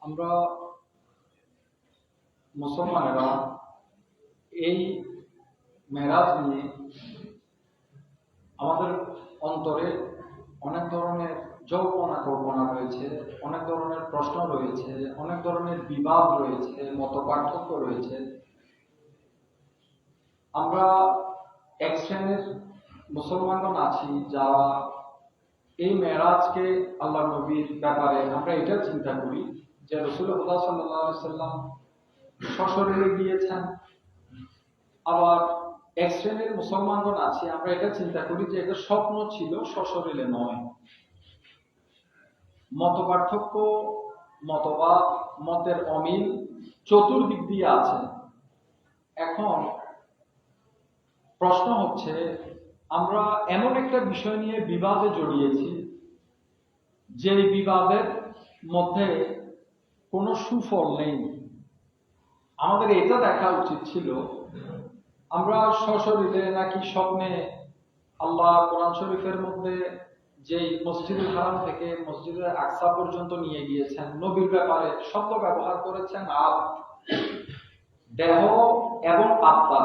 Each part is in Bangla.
আমরা মুসলমানেরা এই মেরাজ নিয়ে আমাদের অন্তরে অনেক ধরনের জল্পনা কল্পনা রয়েছে, অনেক ধরনের প্রশ্ন রয়েছে, অনেক ধরনের বিবাদ রয়েছে, মত পার্থক্য রয়েছে। আমরা এক শ্রেণীর মুসলমানগণ আছি যারা এই মেরাজকে আল্লাহ নবীর ব্যাপারে আমরা এটা চিন্তা করি যে রাসূলুল্লাহ সাল্লাল্লাহু আলাইহি সাল্লাম সশরীরে গিয়েছেন। আবার এক শ্রেণীর মুসলমানগণ আছি আমরা এটা চিন্তা করি যে এটা স্বপ্ন ছিল, সশরীরে নয়। মত পার্থক্য, মতবাদ, মতের অমিল চতুর্দিক দিয়ে আছে। এখন প্রশ্ন হচ্ছে, আমরা এমন একটা বিষয় নিয়ে বিবাদে জড়িয়েছি যে বিবাদের মধ্যে কোনো সুফল নেই। আমাদের এটা দেখা উচিত ছিল আমরা সশরীরে নাকি স্বপ্নে আল্লাহ কোরআন শরীফের মধ্যে যে মসজিদুল হারাম থেকে মসজিদুল আকসা পর্যন্ত নিয়ে গিয়েছেন, নবীর ব্যাপারে শব্দ ব্যবহার করেছেন দেহ এবং আত্মা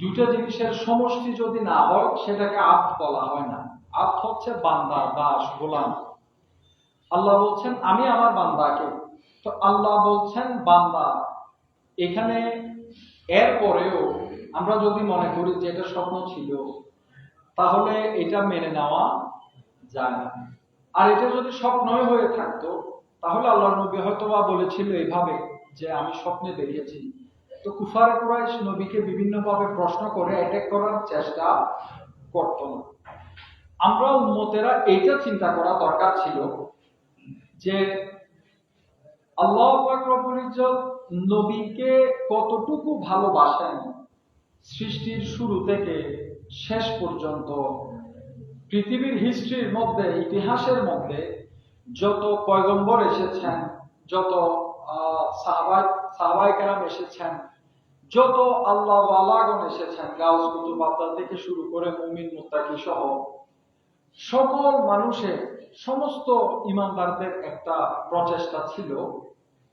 দুটো জিনিসের সমষ্টি যদি না হয় সেটাকে আত্ম বলা হয় না। আত্ম হচ্ছে বান্দা, দাস, গোলাম। আল্লাহ বলছেন আমি আমার বান্দাকে, তো আল্লাহ বলছেন বান্দা। এখানে এরপরেও আমরা যদি মনে করি যে এটা স্বপ্ন ছিল, তাহলে এটা মেনে নেওয়া যায় না। আর এটা যদি স্বপ্নই হয়ে থাকতো তাহলে আল্লাহ নবী হয়তোবা বলেছিল এইভাবে যে আমি স্বপ্নে দেখেছি। তো কুফার কুরাইশ নবীকে বিভিন্নভাবে প্রশ্ন করে অ্যাটাক করার চেষ্টা করত না। আমরা উম্মতেরা এইটা চিন্তা করা দরকার ছিল যে আল্লাহ পাক রব্বুল ইজ্জত নবীকে কতটুকু ভালোবাসেন। সৃষ্টির শুরু থেকে শেষ পর্যন্ত পৃথিবীর হিস্ট্রির মধ্যে, ইতিহাসের মধ্যে যত পয়গম্বর এসেছেন, যত সাহাবায়ে কেরাম এসেছেন, যত আল্লাহ ওয়ালাগণ এসেছেন, গাউস কুতুব বাগদাদ থেকে শুরু করে মুমিন মুত্তাকি সহ সকল মানুষের, সমস্ত ইমানদারদের একটা প্রচেষ্টা ছিল,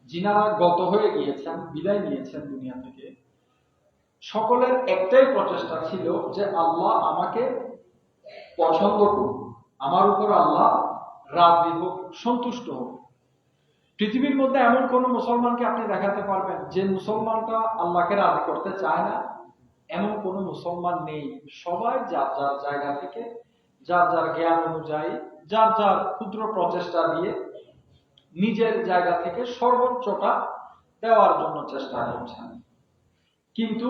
যিনারা গত হয়ে গিয়েছেন, বিদায় নিয়েছেন দুনিয়া থেকে, সকলের একটাই প্রচেষ্টা ছিল যে আল্লাহ আমাকে পছন্দ করুন, আমার উপর আল্লাহ রাজি হোক, সন্তুষ্ট হোক। পৃথিবীর মধ্যে এমন কোন মুসলমানকে আপনি দেখাতে পারবেন যে মুসলমানটা আল্লাহকে রাজি করতে চায় না? এমন কোন মুসলমান নেই। সবাই যার যার জায়গা থেকে, যার যার জ্ঞান অনুযায়ী, যার যার ক্ষুদ্র প্রচেষ্টা দিয়ে নিজের জায়গা থেকে সর্বোচ্চটা দেওয়ার জন্য চেষ্টা করছেন। কিন্তু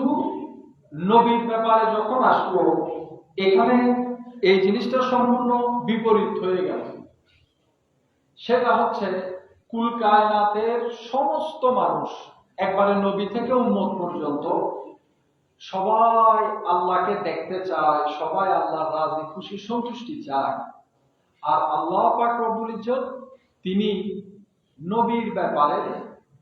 নবীর ব্যাপারে যখন আসলো, এখানে এই জিনিসটা সম্পূর্ণ বিপরীত হয়ে গেল। সেটা হচ্ছে কুল কায়নাতের সমস্ত মানুষ, একবারে নবী থেকে উম্মত পর্যন্ত সবাই আল্লাহকে দেখতে চায়, সবাই আল্লাহর রাজি খুশি সন্তুষ্টি চায়। আর আল্লাহ পাক রব্বুল ইজ্জত তিনি নবীর ব্যাপারে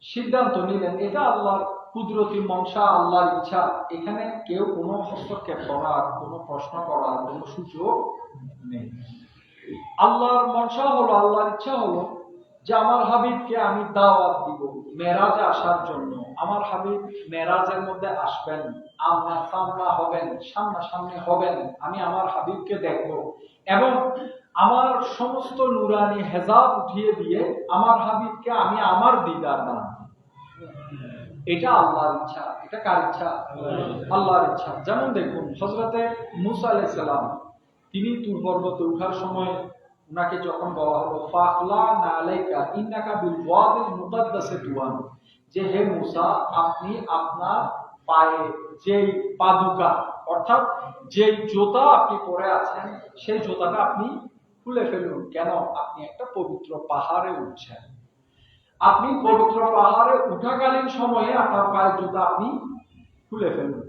সিদ্ধান্ত নিলেন, এটা আল্লাহর কুদরতি মনসা, আল্লাহর ইচ্ছা। এখানে কেউ কোনো হস্তক্ষেপ করার, কোনো প্রশ্ন করার কোনো সুযোগ নেই। আল্লাহর মনসা হলো, আল্লাহর ইচ্ছা হলো যে আমার হাবিবকে আমি দাওয়াত দিব মেরাজে আসার জন্য। আমার হাবিব মেরাজের মধ্যে আসবেন, আমনা সামনা হবেন, সামনাসামনি হবেন, আমি আমার হাবিবকে দেখব এবং আমার সমস্ত নুরানি হেজাব উঠিয়ে দিয়ে আমার হাবিবকে আমি আমার দিদার বানাবো। এটা আল্লাহর ইচ্ছা। এটা কার ইচ্ছা? আল্লাহর ইচ্ছা। যেমন দেখুন, হযরতে মূসা আলাইহিস সালাম তিনি তুর পর্বতে ওঠার সময় উনাকে যখন বলা হলো ফাখলা নালাইকা ইন্নাকা বিল ওয়াদিল মুকাদ্দাসে তুওয়া, যে হে মূসা আপনি আপনার পায়ে যেই পাদুকা অর্থাৎ যেই জুতা আপনি পরে আছেন সেই জুতাটা আপনি খুলে ফেলুন। কেন? আপনি একটা পবিত্র পাহাড়ে উঠছেন। আপনি পবিত্র পাহাড়ে উঠাকালীন সময়ে আপনার পায়ের জুতা আপনি খুলে ফেলুন।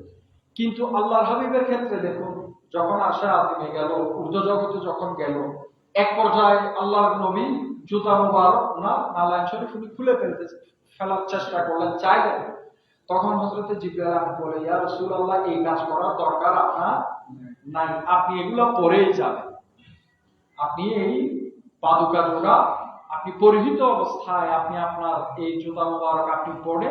কিন্তু আল্লাহর হাবিবের ক্ষেত্রে দেখুন, যখন আশা আদিমে গেল, ঊর্ধ্ব জগতে যখন গেল, এক পর্যায়ে আল্লাহর নবী জুতা মুবারক ওনার নালায়ন শরীফ উনি খুলে ফেলার চেষ্টা করলেন, চাইলেন। তখন হযরতে জিবরাইল বলে, ইয়া রাসূলুল্লাহ এই কাজ করার দরকার আপনার নাই, আপনি এগুলো পরেই যাবেন, আপনি এই পাদুকা জোড়া আপনি আপনি পরিহিত অবস্থায় আপনি আপনার এই জুতা মোবারক আপনি পরে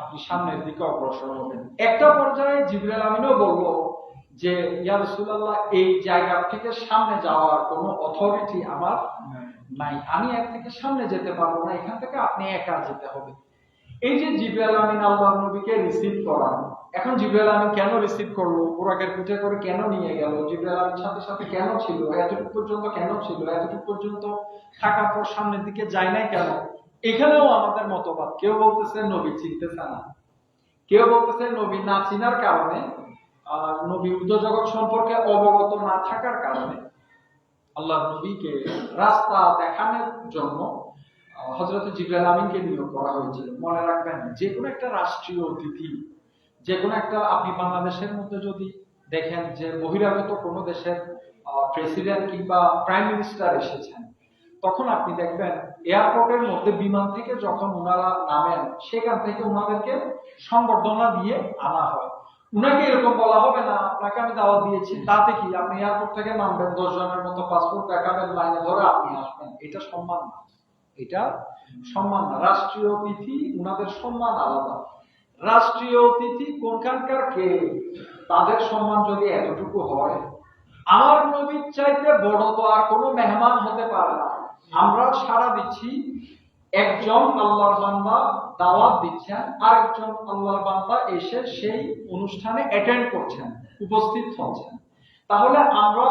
আপনি সামনের দিকে অগ্রসর হবেন। একটা পর্যায়ে জিবরাইল আমিনও বলল যে ইয়া রাসূলুল্লাহ, এই জায়গা থেকে সামনে যাওয়ার কোনো অথরিটি আমার নাই, আমি এর থেকে সামনে যেতে পারবো না, এখান থেকে আপনি একা যেতে হবে। এই যে জিবরাইল আমিন আল্লাহর নবীকে রিসিভ করান, এখন জিবরাইল আমিন কেন রিসিভ করলো, বুরাকের পিঠে করে কেন নিয়ে গেল, জিবরাইল আমিন সাথে সাথে কেন ছিল, এতটুকু পর্যন্ত কেন ছিল, এতটুকু পর্যন্ত থাকার পর সামনের দিকে যায় নাই কেন, এখানেও আমাদের মতবাদ। কেউ বলতেছে নবী চিনতেছে না, কেউ বলতেছে নবী না চিনার কারণে, নবী উর্ধ্বজগৎ সম্পর্কে অবগত না থাকার কারণে আল্লাহ নবীকে রাস্তা দেখানোর জন্য হযরত জিবরাইল আমিনকে নিয়োগ করা হয়েছিল। মনে রাখবেন, যে কোনো একটা রাষ্ট্রীয় অতিথি, যে কোনো একটা, আপনি বাংলাদেশের মধ্যে যদি দেখেন যে বহিরাগত কোনো দেশের প্রেসিডেন্ট কিংবা প্রাইম মিনিস্টার এসেছেন, তখন আপনি দেখবেন এয়ারপোর্টের মধ্যে বিমান থেকে যখন ওনারা নামেন, সেখান থেকে ওনাদেরকে সংবর্ধনা দিয়ে আনা হয়। উনাকে এরকম বলা হবে না আপনাকে আমি দাওয়াত দিয়েছি, তাতে কি আপনি এয়ারপোর্ট থেকে নামবেন, 10 জনের মতো পাসপোর্ট দেখাবেন, লাইনে ধরে আপনি আসবেন, এটা সম্মান না, এটা সম্মান না। রাষ্ট্রীয় অতিথি, উনাদের সম্মান আলাদা। রাষ্ট্রীয় অতিথি কোনখানকার কে, তাদের সম্মান যদি এতটুকু হয়, আমার নবীর চাইতে বড় তো আর কোনো মেহমান হতে পারে না। আমরা সাড়া দিচ্ছি, একজন আল্লাহর বান্দা দাওয়াত দিচ্ছেন, আরেকজন আল্লাহর বান্দা এসে সেই অনুষ্ঠানে অ্যাটেন্ড করছেন, উপস্থিত হচ্ছেন। তাহলে আমরা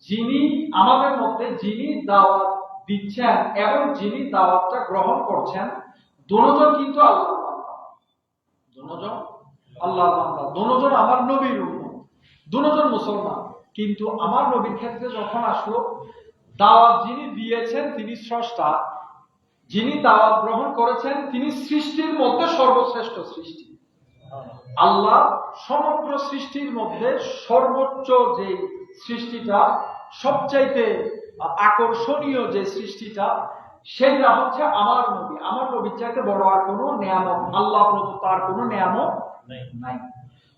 যিনি আমাদের মধ্যে যিনি দাওয়াত দিচ্ছেন এবং যিনি দাওয়াতটা গ্রহণ করছেন, দুজন কিন্তু আল্লাহর বান্দা, দুজন আল্লাহর বান্দা, দুজন আমার নবীর উম্মত, দুজন মুসলমান। কিন্তু আমার নবীর ক্ষেত্রে যখন আসলো, দাওয়াত যিনি দিয়েছেন তিনি স্রষ্টা, যিনি দাওয়াত গ্রহণ করেছেন তিনি সৃষ্টির মধ্যে সর্বশ্রেষ্ঠ সৃষ্টি। আল্লাহ সমগ্র সৃষ্টির মধ্যে সর্বোচ্চ যে সৃষ্টিটা, সবচাইতে আকর্ষণীয় যে সৃষ্টিটা, সেটা হচ্ছে আমার নবী। আমার নবীর চাইতে বড় আর কোনো নিয়ামত আল্লাহ প্রদত্ত আর কোনো নিয়ামত নাই।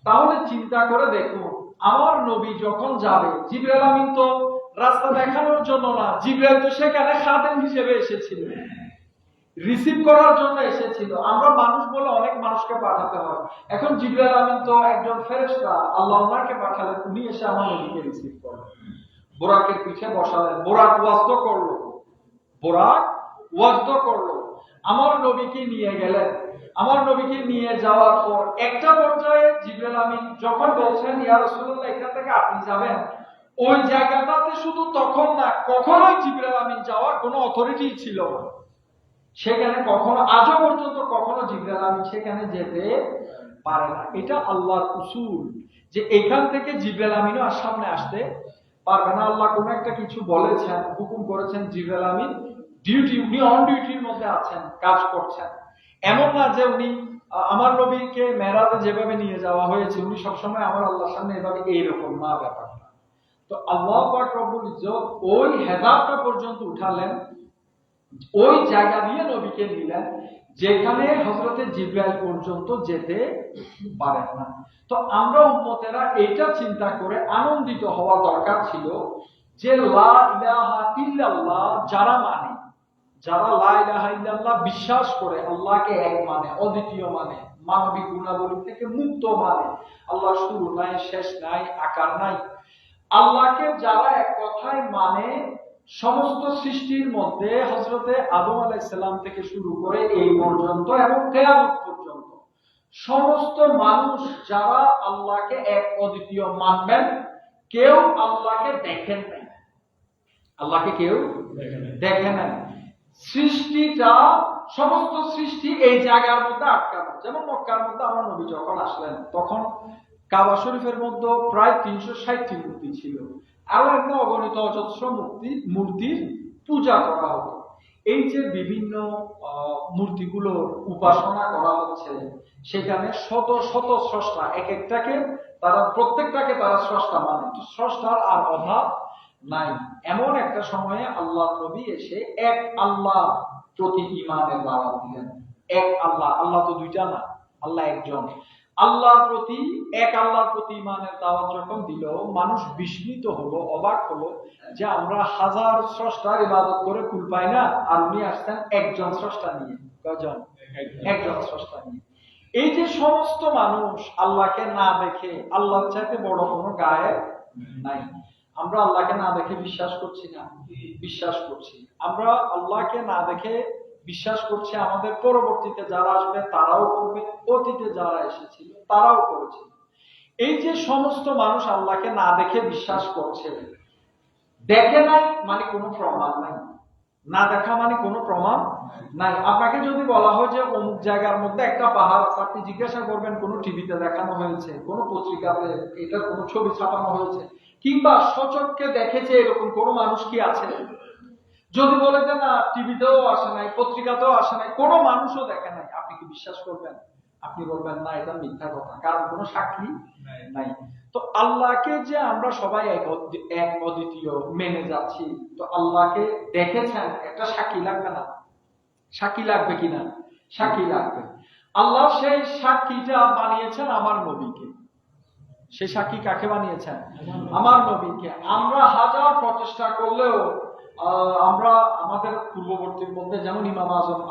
তাহলে চিন্তা করে দেখুন, আমার নবী যখন যাবে, জিবরাইল আমিন তো রাস্তা দেখানোর জন্য না, জিবরাইল তো সেখানে খাদেম হিসেবে এসেছিল, রিসিভ করার জন্য এসেছিল। আমরা মানুষ বলে অনেক মানুষকে পাঠাতে হয়, এখন জিবরাইল আমিন তো একজন ফেরেশতা, আল্লাহ ওনাকে পাঠালেন, উনি এসে আমার নবীকে রিসিভ করলেন, বোরাকের পিঠে বসালেন, বোরাক ওয়াজদ করলো, বোরাক ওয়াজদ করলো, আমার নবীকে নিয়ে গেলেন। আমার নবীকে নিয়ে যাওয়ার পর একটা পর্যায়ে জিবরাইল আমিন যখন বলছেন ইয়া রাসূলুল্লাহ এখান থেকে আপনি যাবেন, ওই জায়গাটাতে শুধু তখন না, কখনোই জিবরাইল আমিন যাওয়ার কোনো অথরিটি ছিল না সেখানে, কখনো আজও পর্যন্ত কখনো জিবরাইল আমিন সেখানে যেতে পারে না। এটা আল্লাহর উসুল যে এখান থেকে জিবরাইল আমিনও আর সামনে আসতে পারবে না। আল্লাহ কোনো একটা কিছু বলেছেন, হুকুম করেছেন, জিবরাইল আমিন ডিউটি, উনি অন ডিউটির মধ্যে আছেন, কাজ করছেন। এমন না যে উনি, আমার নবীকে মেরাজে যেভাবে নিয়ে যাওয়া হয়েছে উনি সবসময় আমার আল্লাহর সামনে এভাবে, এইরকম না ব্যাপারটা। তো আল্লাহ পাক রব্বুল ইজ্জত ওই হেজাবটা পর্যন্ত উঠালেন, ওই জায়গা দিয়ে নবীকে নিলেন যেখানে হযরতে জিবরাইল পর্যন্ত যেতে পারেন না। তো আমরা উম্মতেরা এটা চিন্তা করে আনন্দিত হওয়া দরকার ছিল যে লা ইলাহা ইল্লাল্লাহ যারা মানে, যারা লা ইলাহা ইল্লাল্লাহ বিশ্বাস করে, আল্লাহকে এক মানে, অদ্বিতীয় মানে, মানবিক গুণাবলী থেকে মুক্ত মানে, আল্লাহ শুরু নাই, শেষ নাই, আকার নাই, আল্লাহকে যারা এক কথায় মানে, সমস্ত সৃষ্টির মধ্যে হযরতে আদম আলাইহিস সালাম থেকে শুরু করে এই পর্যন্ত এবং কিয়ামত পর্যন্ত সমস্ত মানুষ যারা আল্লাহকে এক অদ্বিতীয় মানবেন, কেউ আল্লাহকে দেখেন নাই, আল্লাহকে কেউ দেখেন নাই। সৃষ্টিটা, সমস্ত সৃষ্টি এই জায়গার মধ্যে আটকানো। যেমন মক্কার মধ্যে আমার নবী যখন আসলেন, তখন কাবা শরীফের মধ্যে প্রায় 360টি মূর্তি ছিল, আরো এমনি অগণিত অজস্র মূর্তির পূজা করা হতো। এই যে বিভিন্ন মূর্তিগুলোর উপাসনা করা হচ্ছে, সেখানে শত শত স্রষ্টা, এক একটাকে তারা, প্রত্যেকটাকে তারা স্রষ্টা মানে, স্রষ্টার আর অভাব নাই। এমন একটা সময়ে আল্লাহ নবী এসে এক আল্লাহ প্রতি ঈমানের দাওয়াত দিলেন। এক আল্লাহ, আল্লাহ তো দুইটা না, আল্লাহ একজন। আল্লাহর প্রতি, এক আল্লাহর প্রতি ইমানের দাওয়াত যখন দিল, মানুষ বিস্মিত হলো, অবাক হলো যে আমরা হাজার স্রষ্টার ইবাদত করে কুল পাই না, আর উনি আসছেন একজন স্রষ্টা নিয়ে। কয়জন? একজন স্রষ্টা নিয়ে। এই যে সমস্ত মানুষ আল্লাহকে না দেখে, আল্লাহর চাইতে বড় কোনো গায়েব নাই। আমরা আল্লাহকে না দেখে বিশ্বাস করছি না? বিশ্বাস করছি। আমরা আল্লাহকে না দেখে বিশ্বাস করছি, আমাদের পরবর্তীতে যারা আসবে তারাও করবে, অতীতে যারা এসেছিল তারাও করেছিল। এই যে সমস্ত মানুষ আল্লাহকে না দেখে বিশ্বাস করছে, দেখে নাই মানে কোনো প্রমাণ নাই, না দেখা মানে কোনো প্রমাণ নাই। আপনাকে যদি বলা হয় যে অমুক জায়গার মধ্যে একটা পাহাড় আছে, আপনি জিজ্ঞাসা করবেন কোন টিভিতে দেখানো হয়েছে, কোন পত্রিকাতে এটার কোনো ছবি ছাপানো হয়েছে, কিংবা সচক্ষে দেখেছে এরকম কোন মানুষ কি আছে? যদি বলে যে না, টিভিতেও আসে নাই, পত্রিকাতেও আসে নাই, কোনো মানুষও দেখে নাই, আপনি কি বিশ্বাস করবেন? আপনি বলবেন না, এটা মিথ্যা কথা, কারণ কোনো সাক্ষী নাই। তো আল্লাহকে যে আমরা সবাই এক অদ্বিতীয় মেনে যাচ্ছি, তো আল্লাহকে দেখেছেন, একটা সাক্ষী লাগবে না? সাক্ষী লাগবে কিনা? সাক্ষী লাগবে। আল্লাহ সেই সাক্ষীটা বানিয়েছেন আমার নবীকে। সেই সাক্ষী কাকে বানিয়েছেন? আমার নবীকে। আমরা হাজার প্রচেষ্টা করলেও আমরা আমাদের পূর্ববর্তীর মধ্যে, যেমন ইমাম আজম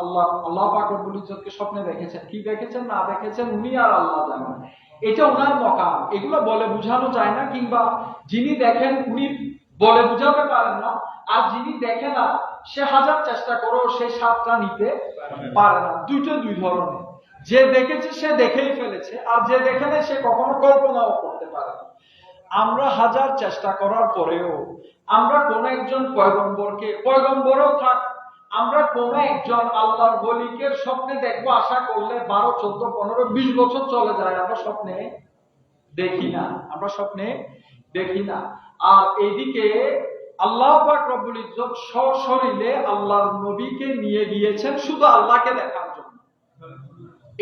আল্লাহ পাক রব্বুল ইজ্জতকে স্বপ্নে দেখেছেন, কি দেখেছেন না দেখেছেন উনি আর আল্লাহ জানেন, এটা ওনার মকাম। এগুলো বলে বোঝানো যায় না, কিংবা যিনি দেখেন উনি বলে বুঝাতে পারেন না, আর যিনি দেখে না সে হাজার চেষ্টা করেও সেই স্বাদটা নিতে পারে না। দুইটা দুই ধরনের। যে দেখেছে সে দেখেই ফেলেছে, আর যে দেখে না সে কখনো কল্পনাও করতে পারে না। আমরা হাজার চেষ্টা করার পরেও আমরা কোন একজন পয়গম্বরকে, পয়গম্বরও থাক, আমরা কোন একজন আল্লাহর ওলিকে স্বপ্নে দেখবো আশা করলে 12, 14, 15, 20 বছর চলে যায়, আমরা স্বপ্নে দেখি না। আমরা স্বপ্নে দেখি না। আর এইদিকে আল্লাহ পাক রব্বুল ইজ্জত সশরীরে আল্লাহর নবীকে নিয়ে গিয়েছেন শুধু আল্লাহকে দেখার জন্য।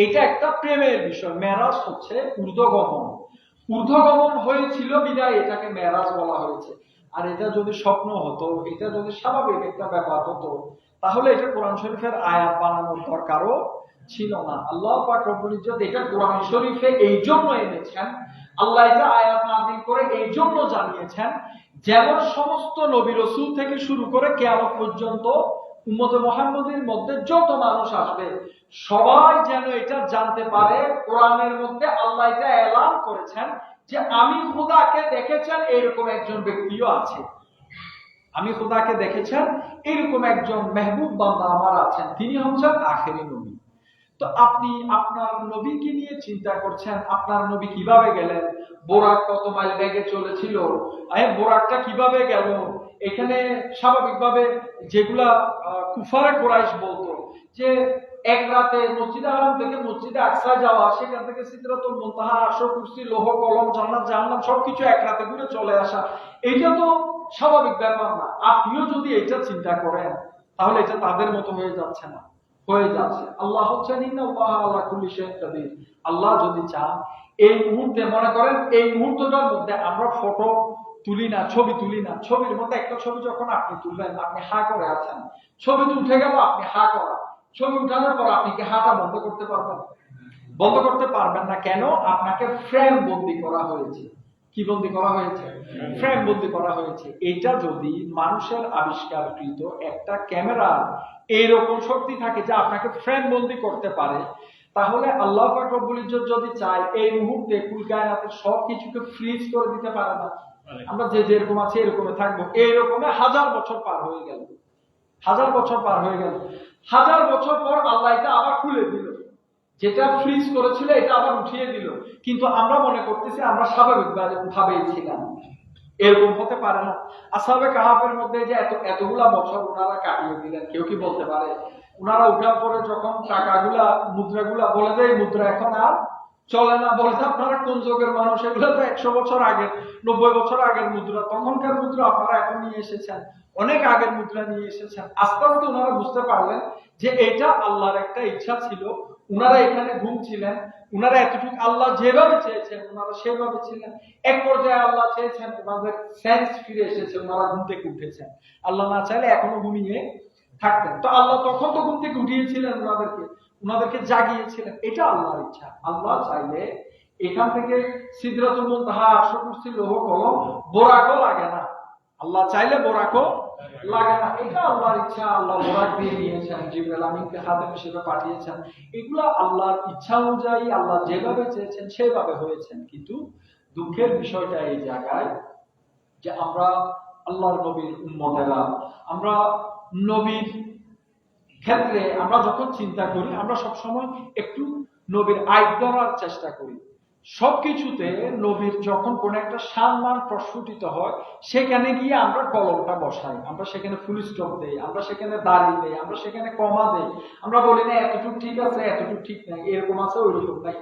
এটা একটা প্রেমের বিষয়। মেরাজ হচ্ছে ঊর্ধ্বগমন। ঊর্ধ্বগমন হয়েছিল বিদায় এটাকে মেরাজ বলা হয়েছে। আর এটা যদি স্বপ্ন হতো, এটা যদি স্বাভাবিক একটা ব্যাপার হতো, তাহলে এটা কোরআন শরীফের আয়াত বানানোর দরকারও ছিল না। আল্লাহ পাক রব্বুল ইজ্জত এটা কোরআন শরীফে এই জন্য এনেছেন, আল্লাহ এটা আয়াত নাযিল করে এই জন্য জানিয়েছেন, যেমন সমস্ত নবী রাসূল থেকে শুরু করে কিয়ামত পর্যন্ত উম্মতে মুহাম্মদের মধ্যে যত মানুষ আসবে সবাই যেন এটা জানতে পারে, কোরআনের মধ্যে আল্লাহ এটা এলান করেছেন যে আমি খোদাকে দেখেছেন এরকম একজন ব্যক্তিও আছে। আমি খোদাকে দেখেছেন এরকম একজন মেহবুব বান্দা আমার আছেন, তিনি হচ্ছেন আখেরি নবী। তো আপনি আপনার নবীকে নিয়ে চিন্তা করছেন, আপনার নবী কিভাবে গেলেন, বোরাক কত মাইল বেগে চলেছিল, বোরাকটা কিভাবে গেল। এখানে স্বাভাবিকভাবে যেগুলা কুফারে কুরাইশ বলতো যে এক রাতে মসজিদে হারাম থেকে মসজিদে আকসা যাওয়া, সেখান থেকে সিদরাতুল মুনতাহা, আরশ, কুরসি, লৌহ কলম, জান্নাত জাহান্নাম সবকিছু এক রাতে ঘুরে চলে আসা, এইটা তো স্বাভাবিক ব্যাপার না। আপনিও যদি এটা চিন্তা করেন তাহলে এটা তাদের মতো হয়ে যাচ্ছে না? হয়ে যাচ্ছে। আল্লাহ হচ্ছেন ইন্নাল্লাহা আলা কুল্লি শাইইন কাদির। আল্লাহ যদি চান এই মুহূর্তে, মনে করেন এই মুহূর্তটার মধ্যে আমরা ফটো তুলি না, ছবি তুলি না, ছবির মধ্যে একটা ছবি যখন আপনি তুলবেন, আপনি হা করে আছেন, ছবি তো উঠে গেল, আপনি হা করা, ছবি উঠানোর পর আপনি কি হাটা বন্ধ করতে পারবেন? বন্ধ করতে পারবেন না। কেন? আপনাকে ফ্রেম বন্দি করা হয়েছে। কি বন্দি করা হয়েছে? ফ্রেম বন্দি করা হয়েছে। এটা যদি মানুষের আবিষ্কারকৃত একটা ক্যামেরা এইরকম শক্তি থাকে যে আপনাকে ফ্রেম বন্দি করতে পারে, তাহলে আল্লাহ পাক রব্বুল ইজ্জত যদি চায় এই মুহূর্তে কুল কায়নাতের সবকিছুকে ফ্রিজ করে দিতে পারে না? আমরা যে যেরকম আছে এরকমই থাকবো। এইরকমে 1000 বছর পার হয়ে গেল, 1000 বছর পার হয়ে গেল। 1000 বছর পর আল্লাহ এটা আবার খুলে দিল, যেটা ফ্রিজ করেছিল এটা আবার উঠিয়ে দিল। কিন্তু আমরা মনে করতেছি আমরা স্বাভাবিকভাবেই ছিলাম। এরকম হতে পারে না। আসহাবে কাহাফের মধ্যে যে এতগুলা বছর ওনারা কাটিয়ে দিলেন, কেউ কি বলতে পারে? ওনারা উঠার পরে যখন টাকাগুলা, মুদ্রাগুলা বলে দেয় মুদ্রা এখন আর চলে না, বলে আপনারা কোন যুগের মানুষ, এগুলো তো 100 বছর আগের, 90 বছর আগের মুদ্রা, তখনকার মুদ্রা আপনারা এখন নিয়ে এসেছেন, অনেক আগের মুদ্রা নিয়ে এসেছেন। আস্তে আস্তে ওনারা বুঝতে পারলেন যে এটা আল্লাহর একটা ইচ্ছা ছিল। ওনারা এখানে ঘুমছিলেন, ওনারা এতটুকু আল্লাহ যেভাবে চেয়েছেন ওনারা সেভাবে ছিলেন। এক পর্যায়ে আল্লাহ চেয়েছেন, ওনাদের সেন্স ফিরে এসেছে, ওনারা ঘুম থেকে উঠেছেন। আল্লাহ না চাইলে এখনো ঘুমিয়ে থাকতেন। তো আল্লাহ তখন তো ঘুম থেকে উঠিয়েছিলেন উনাদেরকে জাগিয়েছিলেন। এটা আল্লাহর ইচ্ছা। আল্লাহ চাইলে এখান থেকে সিদরাতুল মুনতাহা, আরশ কুরসি, লৌহ কলম, বোরাকও লাগে না। আল্লাহ চাইলে বোরাকও লাগে না। এটা আল্লাহর ইচ্ছা। আল্লাহ বোরাক দিয়ে নিয়েছেন, জিবরাইল আমিনকে খাদেম হিসেবে পাঠিয়েছেন। এগুলো আল্লাহর ইচ্ছা অনুযায়ী আল্লাহ যেভাবে চেয়েছেন সেভাবে হয়েছেন। কিন্তু দুঃখের বিষয়টা এই জায়গায় যে আমরা আল্লাহর নবীর উম্মতেরা, আমরা নবীর ক্ষেত্রে আমরা যখন চিন্তা করি, আমরা সবসময় একটু নবীর আইব ধরার চেষ্টা করি। সবকিছুতে নবীর যখন কোন একটা সম্মান প্রস্ফুটিত হয়, সেখানে গিয়ে আমরা কলমটা বসাই, আমরা সেখানে ফুল স্টপ দেই, আমরা সেখানে দাঁড়ি দেই, আমরা সেখানে কমা দেই। আমরা বলি না এতটুকু ঠিক আছে, এতটুকু ঠিক নাই, এরকম আছে, ওইরকম নাই।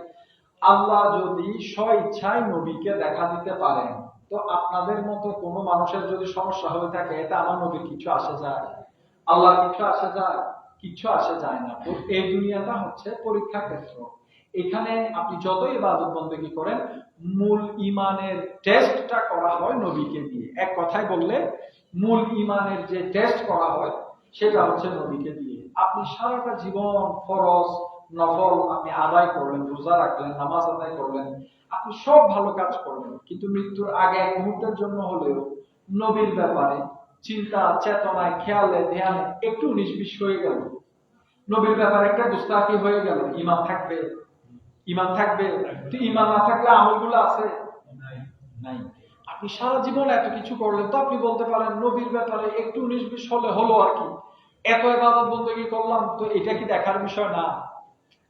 আল্লাহ যদি স্ব ইচ্ছায় নবীকে দেখা দিতে পারেন, তো আপনাদের মতো কোনো মানুষের যদি সমস্যা হয়ে থাকে, এটা আমার নবীর কিছু আসে যায়? আল্লাহর কিছু আসে যায়? কিছু আসে যায় না। তো এই দুনিয়াটা হচ্ছে পরীক্ষা ক্ষেত্র। এখানে আপনি যতই ইবাদত বন্দেগী করেন, মূল ইমানের টেস্টটা করা হয় নবীকে দিয়ে। এক কথায় বললে মূল ইমানের যে টেস্ট করা হয় সেটা হচ্ছে নবীকে দিয়ে। আপনি সারাটা জীবন ফরজ নফল আপনি আদায় করলেন, রোজা রাখলেন, নামাজ আদায় করলেন, আপনি সব ভালো কাজ করলেন, কিন্তু মৃত্যুর আগে এক মুহূর্তের জন্য হলেও নবীর ব্যাপারে চিন্তা চেতনায় খেয়ালে ধ্যানে একটু নিষ্বিষ হয়ে গেল, নবীর ব্যাপারে একটা গুস্তাখি হয়ে গেল, ঈমান থাকবে? ঈমান থাকবে? তো ঈমান না থাকলে আমলগুলো আছে নাই। আপনি সারা জীবন এত কিছু করলেন, তো আপনি বলতে পারেন নবীর ব্যাপারে একটু নিষ্বিষ হলে হলো আর কি, এত ইবাদত বন্দেগী করলাম, তো এটা কি দেখার বিষয় না?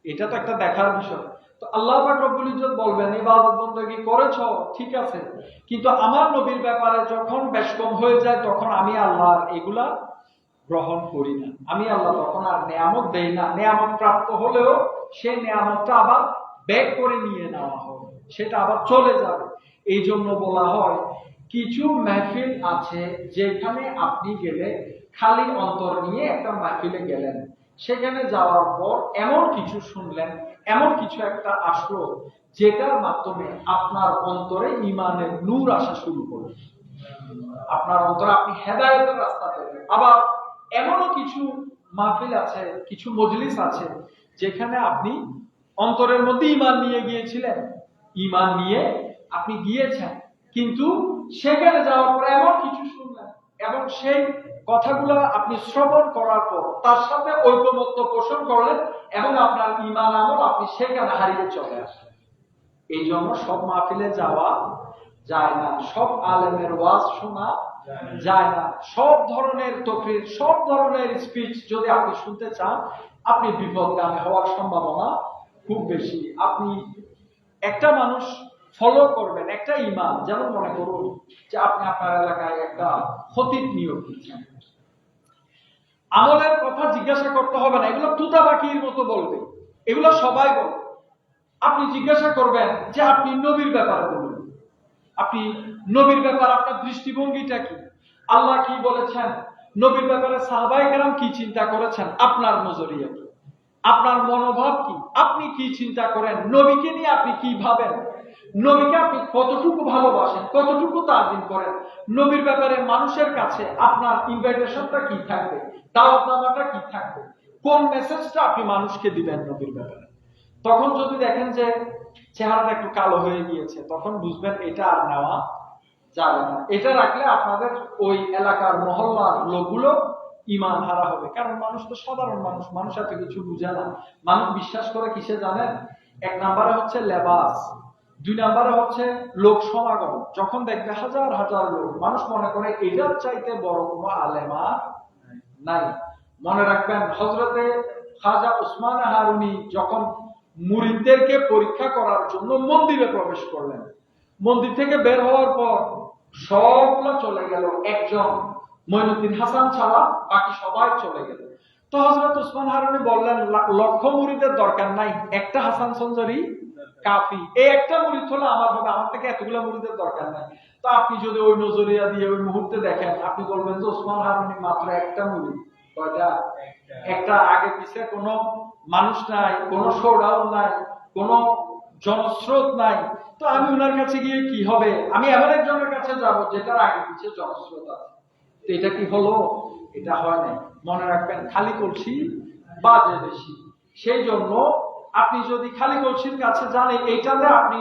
এটা তো একটা দেখার বিষয়। তো আল্লাহ পাক রব্বুল ইজ্জত বলবেন ইবাদত বন্দেগী করেছো ঠিক আছে, কিন্তু আমার নবীর ব্যাপারে যখন বেশকম হয়ে যায়, তখন আমি আল্লাহর এগুলা গ্রহণ করি না। আমি আল্লাহ তখন আর নেয়ামত দেই না। নেয়ামত প্রাপ্ত হলেও সেই নেয়ামতটা আবার ব্যাক করে নিয়ে নেওয়া হবে, সেটা আবার চলে যাবে। এই জন্য বলা হয় কিছু মাহফিল আছে যেখানে আপনি গেলে খালি অন্তর নিয়ে একটা মাহফিলে গেলেন, সেখানে যাওয়ার পর এমন কিছু শুনলেন, এমন কিছু একটা আসলো যেটার মাধ্যমে আপনার অন্তরে ঈমানের নূর আসা শুরু করবে, আপনার অন্তরে আপনি হেদায়েতের রাস্তা পেলেন। আবার এমনও কিছু মাহফিল আছে, কিছু মজলিস আছে যেখানে আপনি অন্তরের মধ্যে ঈমান নিয়ে গিয়েছিলেন, ঈমান নিয়ে আপনি গিয়েছেন, কিন্তু সেখানে যাওয়ার পর এমন কিছু শুনলেন এবং সেই কথাগুলো আপনি শ্রবণ করার পর তার সাথে ঐকমত্য পোষণ করলেন এবং আপনার ঈমান আমল আপনি সেখানে হারিয়ে চলে আসলেন। এই জন্য সব মাহফিলে যাওয়া যায় না, সব আলেমের ওয়াজ শোনা যায় না, সব ধরনের তকরির, সব ধরনের স্পিচ যদি আপনি শুনতে চান, আপনি বিপদগামী হওয়ার সম্ভাবনা খুব বেশি। আপনি একটা মানুষ ফলো করবেন, একটা ইমাম, যেমন মনে করুন যে আপনি আপনার এলাকায় একটা খতিব নিয়োগ দিচ্ছেন, আমলের কথা জিজ্ঞাসা করতে হবে না, এগুলো তুতা পাখির মতো বলবে, এগুলো সবাই বলবে। আপনি জিজ্ঞাসা করবেন যে আপনি নবীর ব্যাপারে বলুন, আপনি নবীর ব্যাপারে আপনার দৃষ্টিভঙ্গিটা কি, আল্লাহ কি বলেছেন, নবীর ব্যাপারে সাহাবায়ে কেরাম কি চিন্তা করেছেন, আপনার নজরিয়া কি, আপনার মনোভাব কি, আপনি কি চিন্তা করেন, নবীকে নিয়ে আপনি কি ভাবেন, নবীকে আপনি কতটুকু ভালোবাসেন, কতটুকু তাজিম করেন, নবীর ব্যাপারে মানুষের কাছে আপনার ইনভাইটেশনটা কি থাকবে, দাওয়াতনামাটা কি থাকবে, কোন মেসেজটা আপনি মানুষকে দিবেন নবীর ব্যাপারে। তখন যদি দেখেন যে চেহারাটা একটু কালো হয়ে গিয়েছে, তখন বুঝবেন এটা আর নেওয়া যাবে না। এটা রাখলে আপনাদের ওই এলাকার মহল্লার লোকগুলো ঈমান হারা হবে। কারণ মানুষ তো সাধারণ মানুষ, মানুষ এত কিছু বুঝে না। মানুষ বিশ্বাস করে কিসে জানেন? এক নাম্বারে হচ্ছে লেবাস, দুই নাম্বারে হচ্ছে লোক সমাগম। যখন দেখবে হাজার হাজার লোক, মানুষ মনে করে এটার চাইতে বড় কোনো আলেমা নাই। মনে রাখবেন হযরতে খাজা উসমান হারুনি যখন মুরিদদেরকে পরীক্ষা করার জন্য মন্দিরে প্রবেশ করলেন, মন্দির থেকে বের হওয়ার পর সবগুলো চলে গেল, একজন মঈনুদ্দিন হাসান ছাড়া বাকি সবাই চলে গেল। তো হযরত উসমান হারুনি বললেন লক্ষ মুরিদের দরকার নাই, একটা হাসান সঞ্জরি কাফি, এই একটা মুরিদ হলে আমার হবে, আমার থেকে এতগুলো মুরিদের দরকার নাই। তো আপনি যদি ওই নজরিয়া দিয়ে ওই মুহূর্তে দেখেন, আপনি বলবেন যে উসমান হারুনি মাত্র একটা মুরিদ। কয়টা? একটা। আগে পিছে কোনো মানুষ নাই, কোনো শোডাউন নাই, কোনো জনস্রোত নাই, তো আমি ওনার কাছে গিয়ে কি হবে, আমি এমন একজনের কাছে যাব যেটার আগে পিছে জনস্রোত আছে। তো এটা কি হলো? এটা হয় না। মনে রাখবেন, খালি কলসি বাজে বেশি। সেই জন্য আপনি যদি খালি কলসির কাছে যান, এইটাতে আপনি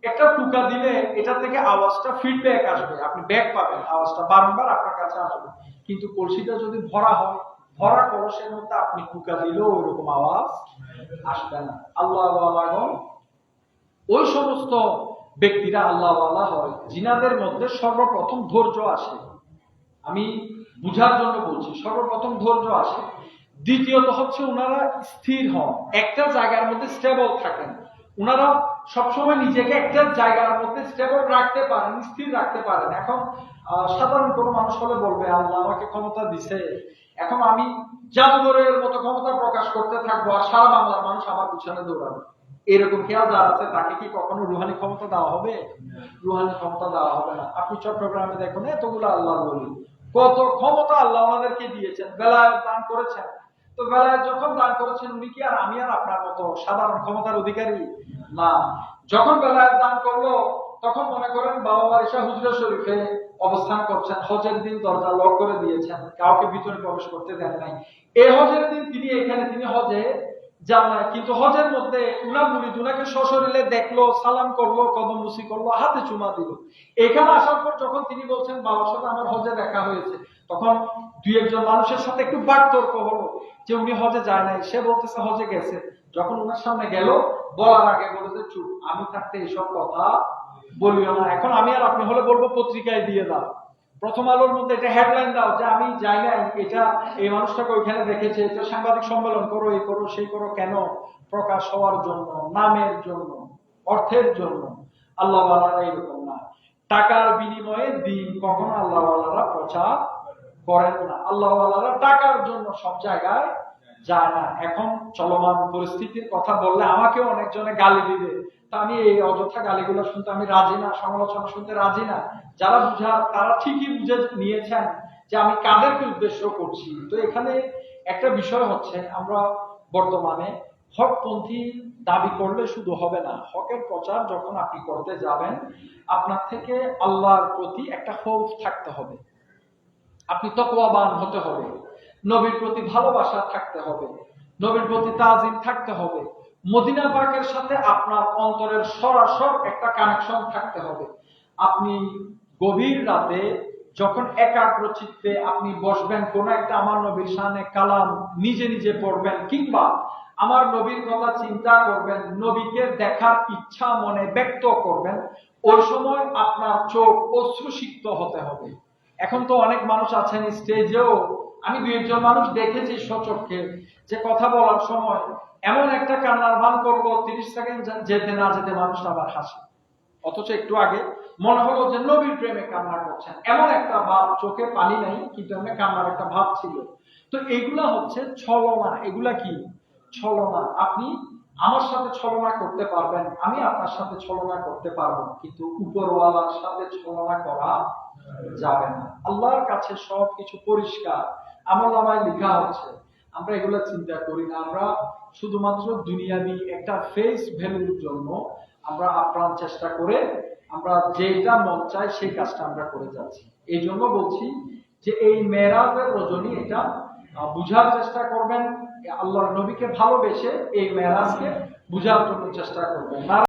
একটা টুকা দিলে এটা থেকে আওয়াজটা ফিডব্যাক আসবে, আপনি ব্যাক পাবেন, আওয়াজটা বারংবার আপনার কাছে আসবে। কিন্তু কলসিটা যদি ভরা হয়, ভরা কলসের মধ্যে আপনি টুকা দিলেও ওইরকম আওয়াজ আসবে না। আল্লাহ ওই সমস্ত ব্যক্তিরা আল্লাহওয়ালা হয় জিনাদের মধ্যে সর্বপ্রথম ধৈর্য আসে। আমি বুঝার জন্য বলছি, সর্বপ্রথম ধৈর্য আসে। দ্বিতীয়ত হচ্ছে ওনারা স্থির হন, একটা জায়গার মধ্যে স্টেবল থাকেন। ওনারা সবসময় নিজেকে একটা জায়গার মধ্যে স্টেবল রাখতে পারেন, স্থির রাখতে পারেন। এখন সাধারণ কোনো মানুষ হলে বলবে, আল্লাহ আমাকে ক্ষমতা দিছে, এখন আমি জাদুঘরের মতো ক্ষমতা প্রকাশ করতে থাকবো আর সারা বাংলার মানুষ আমার পিছনে দৌড়াবে। এরকম খেয়াল যারা আছে তাকে কি কখনো রুহানি ক্ষমতা দেওয়া হবে? রুহানি ক্ষমতা দেওয়া হবে না। আপনি চট্টগ্রামে দেখুন, এতগুলো আল্লাহ বলি, কত ক্ষমতা আল্লাহ ওনাদেরকে দিয়েছেন, বেলায়েত দান করেছেন। তো বেলায়েত যখন দান করেছেন, উনি কি আর আমি আর আপনার মতো সাধারণ ক্ষমতার অধিকারী না। যখন বেলায়েত দান করলো, তখন মনে করেন বাবা বারিশা হুজরা শরীফে অবস্থান করছেন, হজের দিন দরজা লক করে দিয়েছেন, কাউকে ভিতরে প্রবেশ করতে দেন নাই। এই হজের দিন তিনি এখানে, তিনি হজে যান নাই, কিন্তু হজের মধ্যে উনার মুরিদ উনাকে সশরীরে দেখলো, সালাম করলো, কদম বুসি করলো, হাতে চুমা দিল। এখানে আসার পর যখন তিনি বলছেন বাবার সাথে আমার হজে দেখা হয়েছে, তখন দুই একজন মানুষের সাথে একটু বাকতর্ক হলো যে উনি হজে যায় নাই, সে বলতেছে হজে গেছে। যখন উনার সামনে গেল, বলার আগে বলেছে চুপ, আমি থাকতে এইসব কথা বলিও না। এখন আমি আর আপনি হলে বলবো পত্রিকায় দিয়ে দাও, প্রথম আলোর মধ্যে এটা হেডলাইন দাও যে আমি যাই নাই, এটা এই মানুষটাকে ওইখানে দেখেছে, এটা সাংবাদিক সম্মেলন করো, এই করো সেই করো। কেন? প্রকাশ হওয়ার জন্য, নামের জন্য, অর্থের জন্য। আল্লাহওয়ালারা এরকম না। টাকার বিনিময়ে দিন কখনো আল্লাহওয়ালারা প্রচার করেন না। আল্লাহওয়ালারা টাকার জন্য সব জায়গায় যায় না। এখন চলমান পরিস্থিতির কথা বললে আমাকেও অনেকজনে গালি দিবে, তা আমি এই অযথা গালিগুলো শুনতে আমি রাজি না, সমালোচনা শুনতে রাজি না। যারা বুঝার তারা ঠিকই বুঝে নিয়েছেন যে আমি কাদেরকে উদ্দেশ্য করছি। তো এখানে একটা বিষয় হচ্ছে, আমরা বর্তমানে হকপন্থী দাবি করলে শুধু হবে না, হকের প্রচার যখন আপনি করতে যাবেন, আপনার থেকে আল্লাহর প্রতি একটা খৌফ থাকতে হবে, আপনি তাকওয়াবান হতে হবে, নবীর প্রতি ভালোবাসা থাকতে হবে, নবীর প্রতি তাজিম থাকতে হবে, মদিনা পাকের সাথে আপনার অন্তরের সরাসর একটা কানেকশন থাকতে হবে। আপনি গভীর রাতে যখন একাগ্র চিত্তে আপনি বসবেন, কোন একটা আমার নবীর শানে কালাম নিজে নিজে পড়বেন, কিংবা আমার নবীর কথা চিন্তা করবেন, নবীকে দেখার ইচ্ছা মনে ব্যক্ত করবেন, ওই সময় আপনার চোখ অশ্রুসিক্ত হতে হবে। এখন তো অনেক মানুষ আছেন স্টেজেও, আমি দুই একজন মানুষ দেখেছি সচক্ষে, যে কথা বলার সময় এমন একটা কান্নার ভান করবো, 30 সেকেন্ড যেতে না যেতে মানুষ আবার হাসে, অথচ একটু আগে মনে হলো যে নবীর প্রেমে কান্না করছেন, এমন একটা ভাব, চোখে পানি নাই কিন্তু এমনি কান্নার একটা ভাব ছিল। তো এগুলা হচ্ছে ছলনা। এগুলা কি? ছলনা। আপনি আমার সাথে ছলনা করতে পারবেন, আমি আপনার সাথে ছলনা করতে পারবো, কিন্তু উপরওয়ালার সাথে ছলনা করা যাবে না। আল্লাহর কাছে সবকিছু পরিষ্কার, আমলনামায় লেখা হচ্ছে। আমরা এগুলা চিন্তা করি না, আমরা শুধুমাত্র দুনিয়াবি একটা ফেস ভ্যালুর জন্য আমরা আপ্রাণ চেষ্টা করে আমরা যেটা মন চাই সেই কাজটা আমরা করে যাচ্ছি। এই জন্য বলছি যে এই মেরাজের রজনী, এটা বুঝার চেষ্টা করবেন, আল্লাহর নবীকে ভালোবেসে এই মেরাজকে বুঝার জন্য চেষ্টা করবেন।